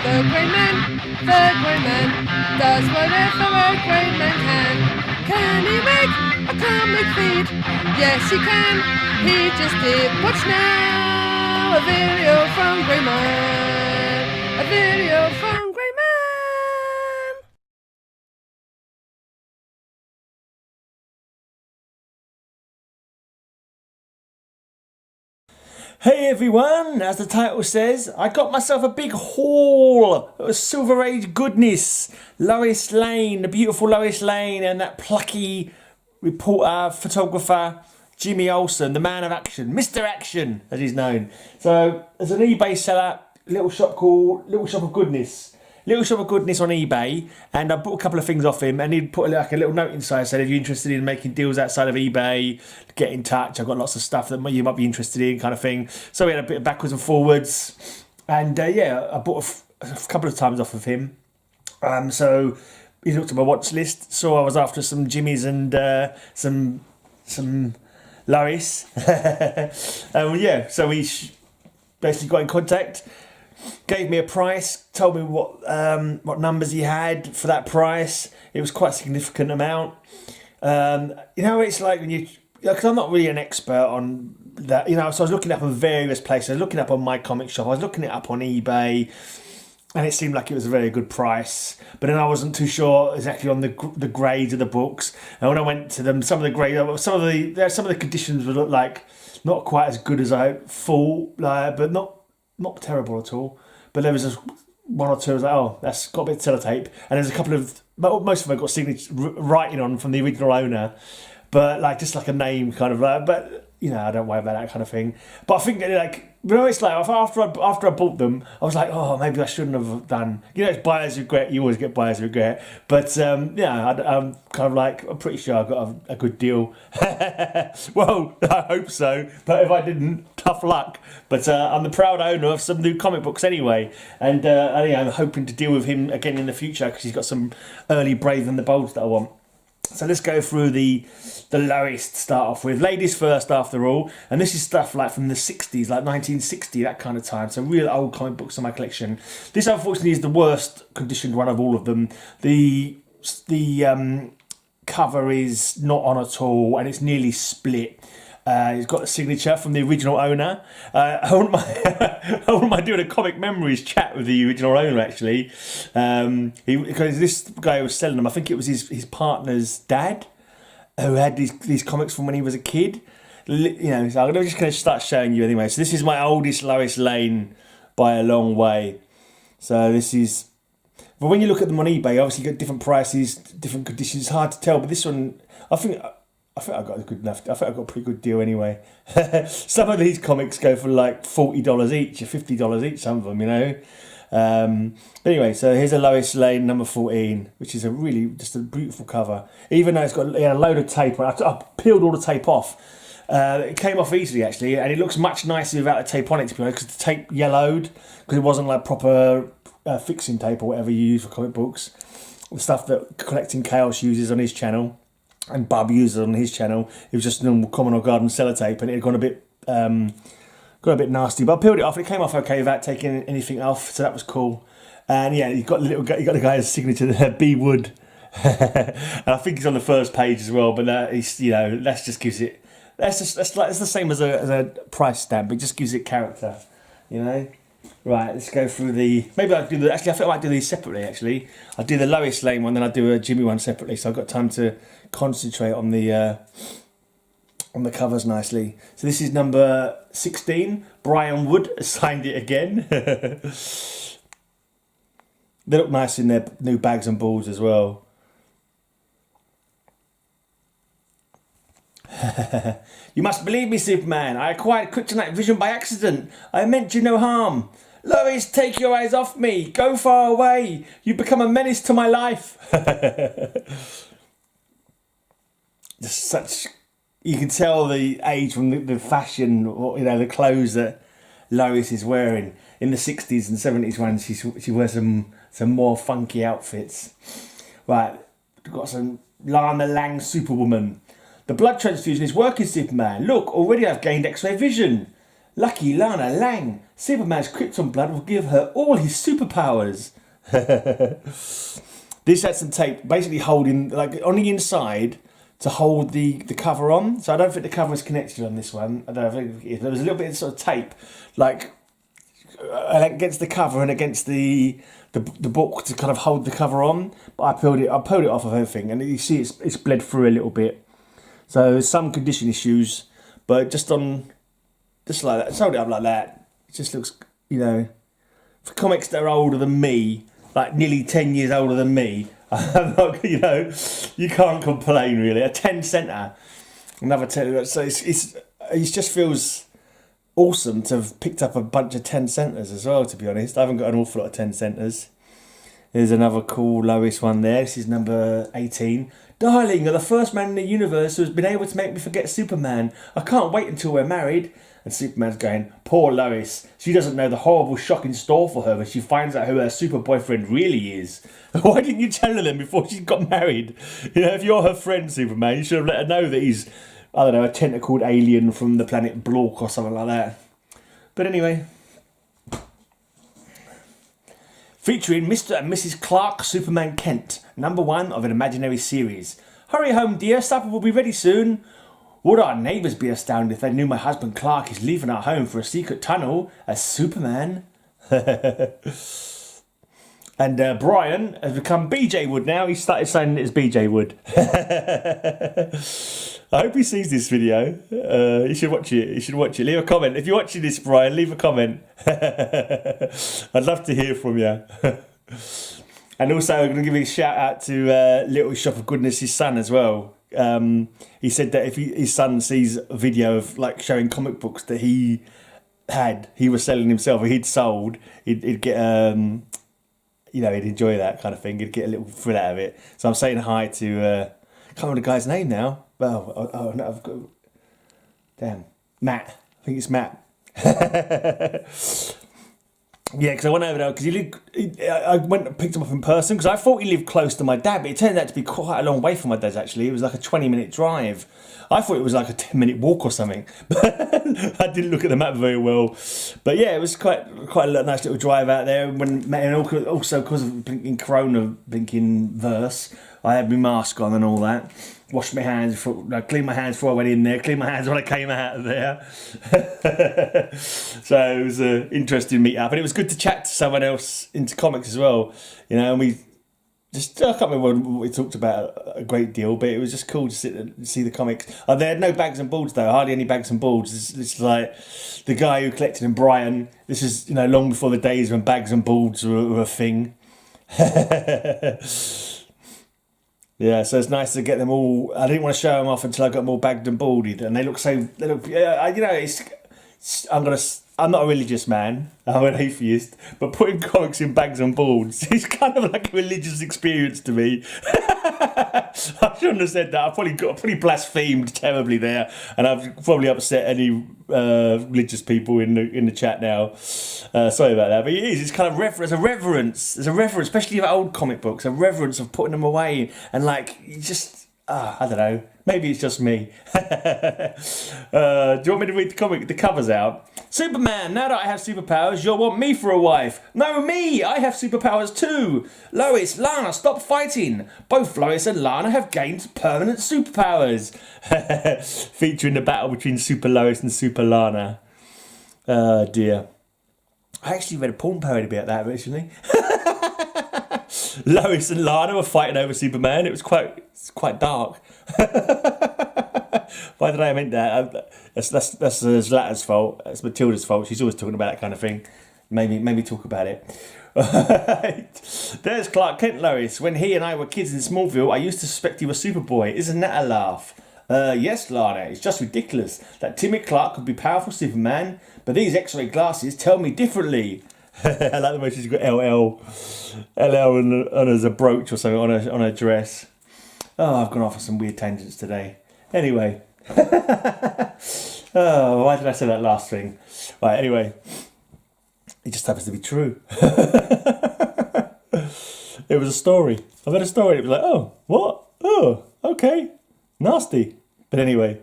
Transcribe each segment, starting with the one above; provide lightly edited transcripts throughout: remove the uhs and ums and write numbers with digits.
The grey man does whatever a grey man can. Can he make a comic feed? Yes, he can. He just did. Watch now, a video from Grey Man. A video from Grey Man. Hey everyone, as the title says, I got myself a big haul of Silver Age goodness. Lois Lane, the beautiful Lois Lane, and that plucky reporter, photographer, Jimmy Olsen, the man of action, Mr. Action, as he's known. So, as an eBay seller, little shop of goodness. Little shop of goodness on eBay, and I bought a couple of things off him, and he'd put like a little note inside saying, if you're interested in making deals outside of eBay, get in touch. I've got lots of stuff that you might be interested in, kind of thing. So we had a bit of backwards and forwards, and I bought a couple of times off of him. So he looked at my watch list, saw I was after some Jimmys and some Lois. So we basically got in contact. Gave me a price, told me what numbers he had for that price. It was quite a significant amount. It's like when because I'm not really an expert on that, so I was looking up on various places. I was looking up on My Comic Shop, I was looking it up on eBay, and it seemed like it was a very good price. But then I wasn't too sure exactly on the grades of the books. And when I went to them, some of the conditions would look like not quite as good as I thought, but not terrible at all. But there was just one or two I was like, oh, that's got a bit of sellotape. And there's a couple of, most of them got signature writing on from the original owner, but like just like a name kind of like, but I don't worry about that kind of thing. But I think it's like after I bought them, I was like, oh, maybe I shouldn't have done. It's buyer's regret. You always get buyer's regret. But I'm kind of like, I'm pretty sure I got a good deal. Well, I hope so. But if I didn't, tough luck. But I'm the proud owner of some new comic books anyway, and I'm hoping to deal with him again in the future because he's got some early Brave and the Bolds that I want. So let's go through the lowest to start off with. Ladies first, after all. And this is stuff like from the 60s, like 1960, that kind of time. So real old comic books in my collection. This, unfortunately, is the worst conditioned one of all of them. The cover is not on at all, and it's nearly split. He's got the signature from the original owner. I wouldn't mind doing a Comic Memories chat with the original owner, actually. Because this guy was selling them, I think it was his partner's dad who had these comics from when he was a kid. So I'm just going to start showing you anyway. So this is my oldest Lois Lane by a long way. So this is... But when you look at them on eBay, obviously you get different prices, different conditions. It's hard to tell, but this one, I think I got a good enough. I think I got a pretty good deal anyway. Some of these comics go for like $40 each or $50 each. Some of them, Anyway, so here's a Lois Lane number 14, which is just a beautiful cover. Even though it's got a load of tape on it, I peeled all the tape off. It came off easily actually, and it looks much nicer without the tape on it, to be honest, because the tape yellowed because it wasn't like proper fixing tape or whatever you use for comic books. The stuff that Collecting Chaos uses on his channel. And Bub uses on his channel. It was just normal common or garden sellotape, and it had gone a bit nasty. But I peeled it off, and it came off okay without taking anything off, so that was cool. And yeah, you got the guy's signature there, B Wood, and I think he's on the first page as well. But it's that just gives it. It's the same as a price stamp. It just gives it character, Right, let's go through maybe I'll do actually I think I might do these separately actually. I'll do the Lois Lane one, then I'll do a Jimmy one separately, so I've got time to concentrate on the covers nicely. So this is number 16. Brian Wood signed it again. They look nice in their new bags and balls as well. You must believe me, Superman. I acquired kryptonite vision by accident. I meant you no harm. Lois, take your eyes off me. Go far away. You become a menace to my life. You can tell the age from the fashion, the clothes that Lois is wearing. In the 60s and 70s ones, she wears some more funky outfits. Right, we've got some Lana Lang Superwoman. The blood transfusion is working, Superman. Look, already I've gained X-ray vision. Lucky Lana Lang. Superman's Krypton blood will give her all his superpowers. This had some tape basically holding, like, on the inside to hold the cover on. So I don't think the cover is connected on this one. I don't know if there was a little bit of sort of tape, like, against the cover and against the book to kind of hold the cover on. But I pulled it off of everything, and you see it's bled through a little bit. So some condition issues, but just like that, it's hold it up like that. It just looks, you know, for comics that are older than me, like nearly 10 years older than me, I'm not, you know, you can't complain really. A 10 center, another 10. So it just feels awesome to have picked up a bunch of 10 centers as well. To be honest, I haven't got an awful lot of 10 centers. There's another cool Lois one there. This is number 18. Darling, you're the first man in the universe who has been able to make me forget Superman. I can't wait until we're married. And Superman's going, poor Lois. She doesn't know the horrible shock in store for her when she finds out who her super boyfriend really is. Why didn't you tell her then before she got married? You know, if you're her friend, Superman, you should have let her know that he's, I don't know, a tentacled alien from the planet Blork or something like that. But anyway. Featuring Mr. and Mrs. Clark Superman Kent, number 1 of an imaginary series. Hurry home, dear. Supper will be ready soon. Would our neighbours be astounded if they knew my husband Clark is leaving our home for a secret tunnel as Superman? And Brian has become BJ Wood now. He started saying it as BJ Wood. I hope he sees this video. You should watch it. You should watch it. Leave a comment. If you're watching this, Brian, leave a comment. I'd love to hear from you. And also, I'm going to give a shout out to Little Shop of Goodness, his son as well. He said that if his son sees a video of like showing comic books that he was selling himself, or he'd sold, he'd get you know, he'd enjoy that kind of thing. He'd get a little thrill out of it. So I'm saying hi to I can't remember the guy's name now. Well, no, I've got Matt. I think it's Matt. Yeah, because I went over there because I went and picked him up in person because I thought he lived close to my dad, but it turned out to be quite a long way from my dad's. Actually, it was like a 20-minute drive. I thought it was like a 10-minute walk or something. I didn't look at the map very well, but yeah, it was quite a nice little drive out there. And also because of blinking Corona, blinking verse, I had my mask on and all that. Washed my hands, cleaned my hands before I went in there, cleaned my hands when I came out of there. So it was an interesting meet up, and it was good to chat to someone else into comics as well. You know, and I can't remember what we talked about a great deal, but it was just cool to sit and see the comics. They had no bags and boards though, hardly any bags and boards. It's like the guy who collected them, Brian. This is, you know, long before the days when bags and boards were a thing. Yeah, so it's nice to get them all. I didn't want to show them off until I got them all bagged and boarded, and they look. Yeah, you know, I'm not a religious man. I'm an atheist, but putting comics in bags and boards is kind of like a religious experience to me. I shouldn't have said that. I probably blasphemed terribly there, and I've probably upset any religious people in the chat now. Sorry about that, but it is. It's kind of there's a reverence, especially of old comic books, a reverence of putting them away, and like you just. I don't know. Maybe it's just me. Do you want me to read the covers out? Superman, now that I have superpowers, you'll want me for a wife. No, me! I have superpowers too. Lois, Lana, stop fighting. Both Lois and Lana have gained permanent superpowers. Featuring the battle between Super Lois and Super Lana. Oh dear. I actually read a porn parody about that recently. Lois and Lana were fighting over Superman. It was quite dark. By the way, I meant that. That's Zlata's fault. That's Matilda's fault. She's always talking about that kind of thing. Maybe talk about it. There's Clark Kent, Lois. When he and I were kids in Smallville, I used to suspect he was Superboy. Isn't that a laugh? Yes, Lana. It's just ridiculous that timid Clark could be powerful Superman, but these X-ray glasses tell me differently. I like the way she's got LL on as a brooch or something on her dress. Oh, I've gone off on some weird tangents today. Anyway. Oh, why did I say that last thing? Right, anyway. It just happens to be true. It was a story. I've had a story. It was like, oh, what? Oh, okay. Nasty. But anyway.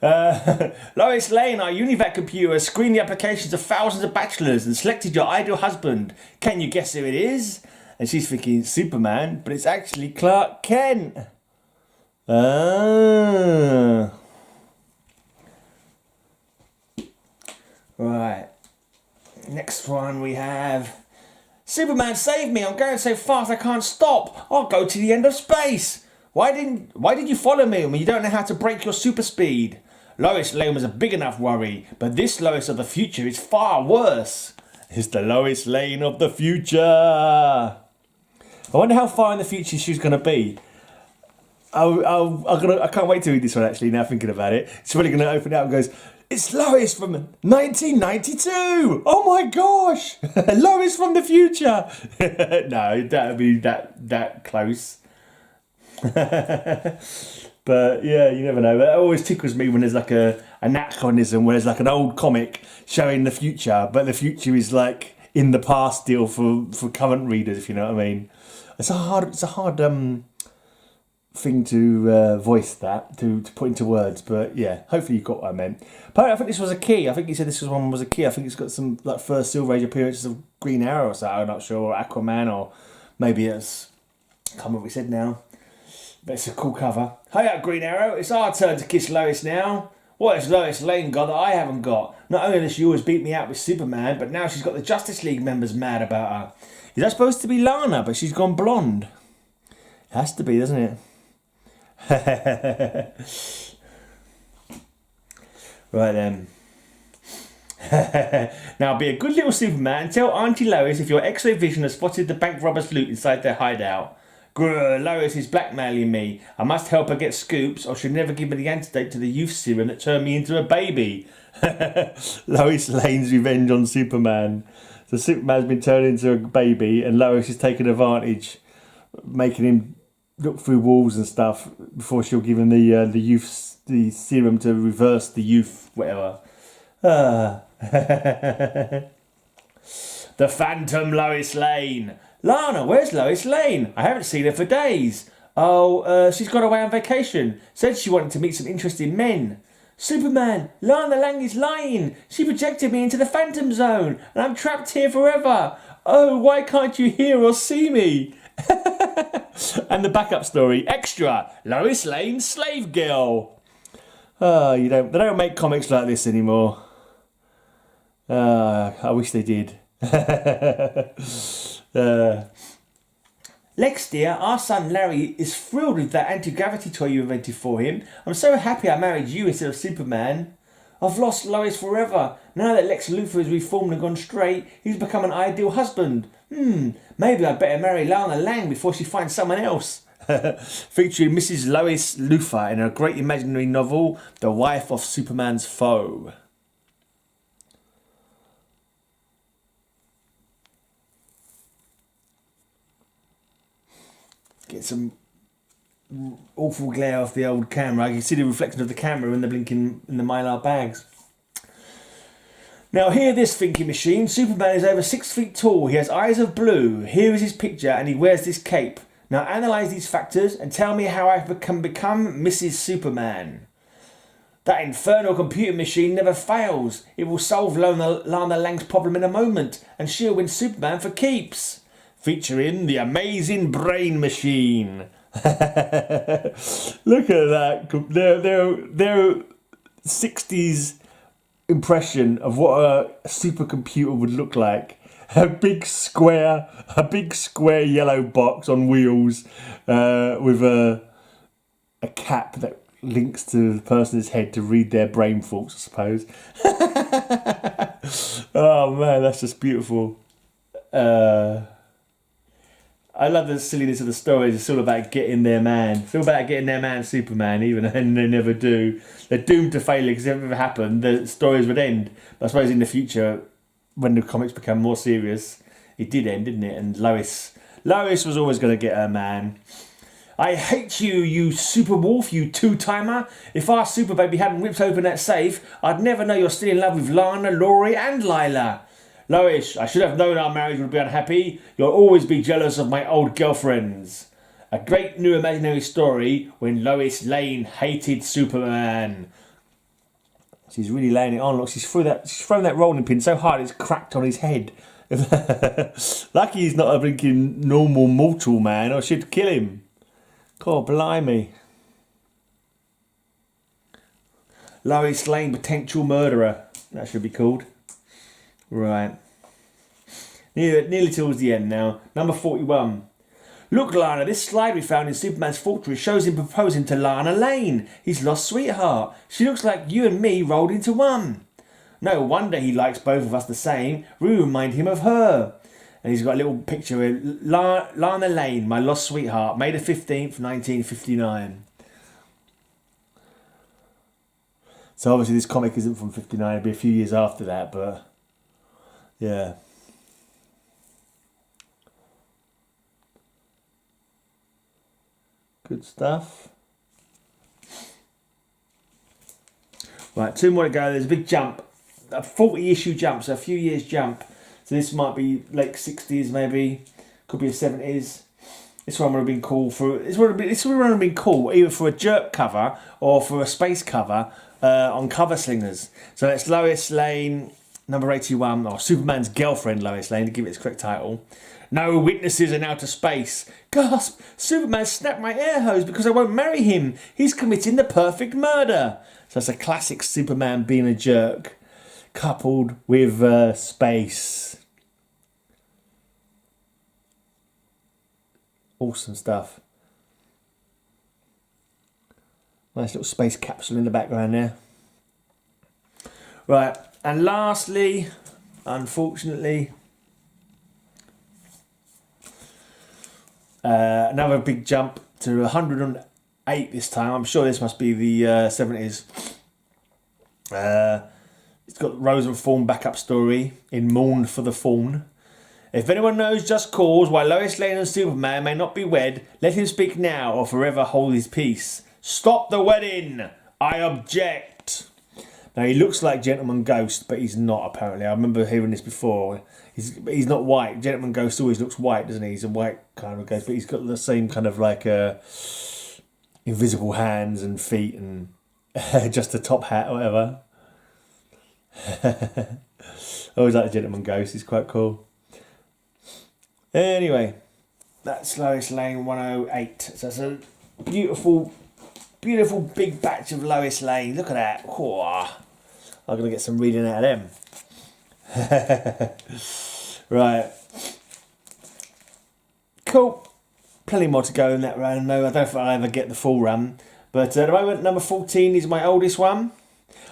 Lois Lane, our UniVac computer, has screened the applications of thousands of bachelors and selected your ideal husband. Can you guess who it is? And she's thinking Superman, but it's actually Clark Kent. Ah. Right. Next one we have... Superman, save me! I'm going so fast I can't stop! I'll go to the end of space! Why did you follow me when you don't know how to break your super speed? Lois Lane was a big enough worry, but this Lois of the future is far worse. It's the Lois Lane of the future. I wonder how far in the future she's going to be. I can't wait to read this one actually, now thinking about it. It's really going to open it up and goes, it's Lois from 1992! Oh my gosh! Lois from the future! No, that would be that close. But yeah, you never know. It always tickles me when there's like an anachronism, where there's like an old comic showing the future, but the future is like in the past still for current readers, if you know what I mean. It's a hard thing to voice that, to put into words, but yeah, hopefully you got what I meant. But I think this was a key. I think he said this one was a key. I think it's got some like first Silver Age appearances of Green Arrow or something, I'm not sure, or Aquaman, or maybe it's, I can't remember what we said now. But it's a cool cover. Hey up, Green Arrow, it's our turn to kiss Lois now. What has Lois Lane got that I haven't got? Not only does she always beat me out with Superman, but now she's got the Justice League members mad about her. Is that supposed to be Lana, but she's gone blonde? Has to be, doesn't it? Right then. Now be a good little Superman. Tell Auntie Lois if your X-ray vision has spotted the bank robbers' loot inside their hideout. Grr, Lois is blackmailing me. I must help her get scoops, or she'll never give me the antidote to the youth serum that turned me into a baby. Lois Lane's revenge on Superman. So Superman's been turned into a baby, and Lois is taking advantage, making him look through walls and stuff before she'll give him the serum to reverse the youth, whatever. The Phantom Lois Lane. Lana, where's Lois Lane? I haven't seen her for days. Oh, she's gone away on vacation. Said she wanted to meet some interesting men. Superman, Lana Lang is lying. She projected me into the Phantom Zone, and I'm trapped here forever. Oh, why can't you hear or see me? And the backup story, extra, Lois Lane slave girl. Oh, they don't make comics like this anymore. I wish they did. Lex dear, our son Larry is thrilled with that anti-gravity toy you invented for him. I'm so happy I married you instead of Superman. I've lost Lois forever. Now that Lex Luthor has reformed and gone straight, he's become an ideal husband. Maybe I'd better marry Lana Lang before she finds someone else. Featuring Mrs. Lois Luthor in her great imaginary novel, The Wife of Superman's Foe. Get some awful glare off the old camera. I can see the reflection of the camera in the blinking in the Mylar bags. Now hear this thinking machine. Superman is over 6 feet tall. He has eyes of blue. Here is his picture and he wears this cape. Now analyse these factors and tell me how I can become Mrs. Superman. That infernal computer machine never fails. It will solve Lana Lang's problem in a moment and she'll win Superman for keeps. Featuring the amazing brain machine. Look at that. Their 60s impression of what a supercomputer would look like. A big square yellow box on wheels with a cap that links to the person's head to read their brain thoughts, I suppose. Oh man, that's just beautiful. I love the silliness of the stories. It's all about getting their man. It's all about getting their man Superman, even and they never do. They're doomed to failure because if it ever happened, the stories would end. But I suppose in the future, when the comics become more serious, it did end, didn't it? And Lois was always going to get her man. I hate you, you super wolf, you two-timer. If our super baby hadn't ripped open that safe, I'd never know you're still in love with Lana, Laurie and Lila. Lois, I should have known our marriage would be unhappy. You'll always be jealous of my old girlfriends. A great new imaginary story when Lois Lane hated Superman. She's really laying it on. Look, she's thrown that rolling pin so hard it's cracked on his head. Lucky he's not a blinking normal mortal man, or she'd kill him. God blimey. Lois Lane, potential murderer. That should be called. Right. Nearly towards the end now. Number 41. Look, Lana, this slide we found in Superman's fortress shows him proposing to Lana Lane, his lost sweetheart. She looks like you and me rolled into one. No wonder he likes both of us the same. We remind him of her. And he's got a little picture of Lana Lane, my lost sweetheart, May the 15th, 1959. So obviously this comic isn't from 59, it'll be a few years after that, but yeah. Good stuff. Right, 2 more to go. There's a big jump. A 40-issue jump, so a few years jump. So this might be late 60s maybe. Could be a 70s. This one would have been cool for... This would have been cool either for a jerk cover or for a space cover on Cover Slingers. So it's Lois Lane, number 81, or Superman's girlfriend Lois Lane, to give it its correct title. No witnesses in outer space. Gasp! Superman snapped my air hose because I won't marry him. He's committing the perfect murder. So it's a classic Superman being a jerk, coupled with space. Awesome stuff. Nice little space capsule in the background there. Right, and lastly, unfortunately, another big jump to 108 this time. I'm sure this must be the 70s. It's got Rose and Fawn backup story in Mourn for the Fawn. If anyone knows just cause why Lois Lane and Superman may not be wed, let him speak now or forever hold his peace. Stop the wedding! I object! Now he looks like Gentleman Ghost, but he's not apparently. I remember hearing this before. He's not white. Gentleman Ghost always looks white, doesn't he? He's a white kind of ghost, but he's got the same kind of like invisible hands and feet and just a top hat or whatever. I always like the Gentleman Ghost. He's quite cool. Anyway, that's Lois Lane 108. So that's a beautiful big batch of Lois Lane. Look at that. Oh, I'm going to get some reading out of them. Right. Cool. Plenty more to go in that run. No, I don't think I'll ever get the full run. But at the moment, number 14 is my oldest one.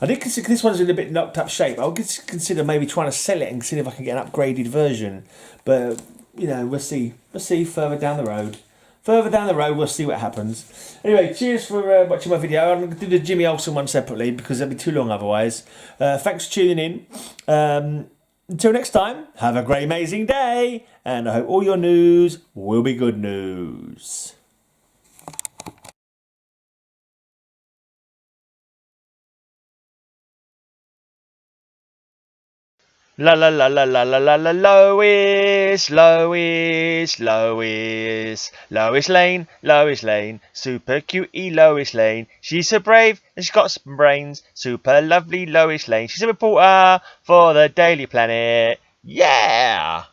I did consider this one's in a bit knocked up shape. I'll consider maybe trying to sell it and see if I can get an upgraded version. But, you know, we'll see. We'll see further down the road. Further down the road, we'll see what happens. Anyway, cheers for watching my video. I'm going to do the Jimmy Olsen one separately because it'll be too long otherwise. Thanks for tuning in. Until next time, have a great, amazing day. And I hope all your news will be good news. La la la la la la la la Lois, Lois, Lois, Lois Lane, super cutie Lois Lane. She's so brave and she's got some brains. Super lovely Lois Lane. She's a reporter for the Daily Planet. Yeah!